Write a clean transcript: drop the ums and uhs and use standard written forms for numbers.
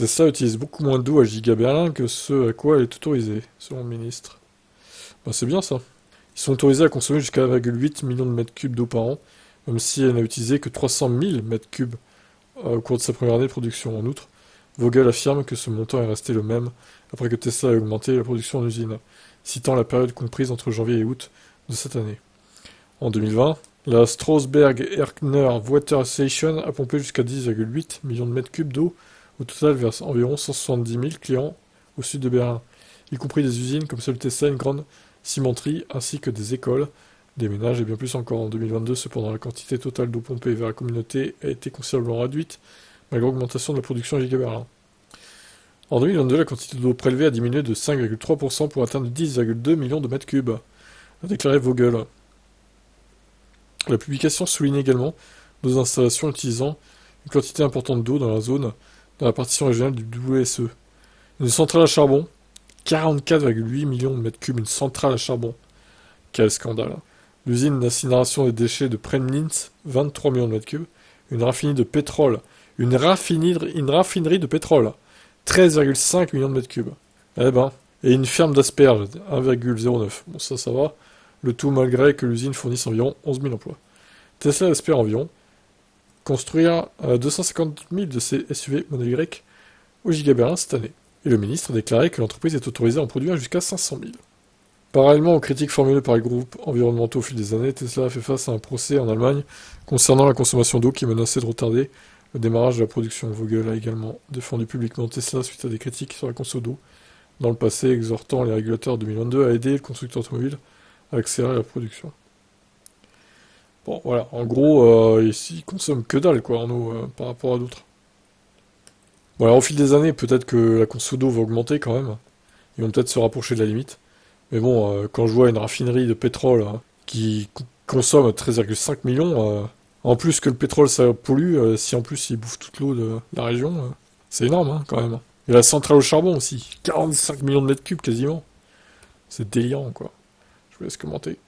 Tesla utilise beaucoup moins d'eau à Giga Berlin que ce à quoi elle est autorisée, selon le ministre. Ben, c'est bien ça. Ils sont autorisés à consommer jusqu'à 1,8 million de mètres cubes d'eau par an, même si elle n'a utilisé que 300 000 mètres cubes au cours de sa première année de production. En outre, Vogel affirme que ce montant est resté le même après que Tesla ait augmenté la production en usine, citant la période comprise entre janvier et août de cette année. En 2020, la Strausberg-Erkner Water Station a pompé jusqu'à 10,8 millions de mètres cubes d'eau au total vers environ 170 000 clients au sud de Berlin, y compris des usines comme celle de Tesla, une grande cimenterie, ainsi que des écoles, des ménages et bien plus encore. En 2022, cependant, la quantité totale d'eau pompée vers la communauté a été considérablement réduite, malgré l'augmentation de la production à Giga Berlin. En 2022, la quantité d'eau prélevée a diminué de 5,3% pour atteindre 10,2 millions de mètres cubes, a déclaré Vogel. La publication souligne également deux installations utilisant une quantité importante d'eau dans la zone, dans la partition régionale du WSE. Une centrale à charbon, 44,8 millions de mètres cubes, une centrale à charbon. Quel scandale. L'usine d'incinération des déchets de Premnitz, 23 millions de mètres cubes. Une raffinerie de pétrole, une raffinerie de pétrole, 13,5 millions de mètres cubes. Eh ben, et une ferme d'asperges, 1,09. Bon, ça va. Le tout malgré que l'usine fournisse environ 11 000 emplois. Tesla espère environ construire 250 000 de ces SUV Model Y au Giga Berlin cette année. Et le ministre a déclaré que l'entreprise est autorisée à en produire jusqu'à 500 000. Parallèlement aux critiques formulées par les groupes environnementaux au fil des années, Tesla a fait face à un procès en Allemagne concernant la consommation d'eau qui menaçait de retarder le démarrage de la production. Vogel a également défendu publiquement Tesla suite à des critiques sur la consommation d'eau dans le passé, exhortant les régulateurs 2022 à aider le constructeur automobile à accélérer la production. Bon, voilà, en gros, ici, ils consomment que dalle, quoi, en eau, par rapport à d'autres. Bon, alors, au fil des années, peut-être que la conso d'eau va augmenter quand même. Ils vont peut-être se rapprocher de la limite. Mais bon, quand je vois une raffinerie de pétrole qui consomme 13,5 millions, en plus que le pétrole ça pollue, si en plus ils bouffent toute l'eau de la région, c'est énorme hein, quand même. Et la centrale au charbon aussi, 45 millions de mètres cubes quasiment. C'est délirant quoi. Je vous laisse commenter.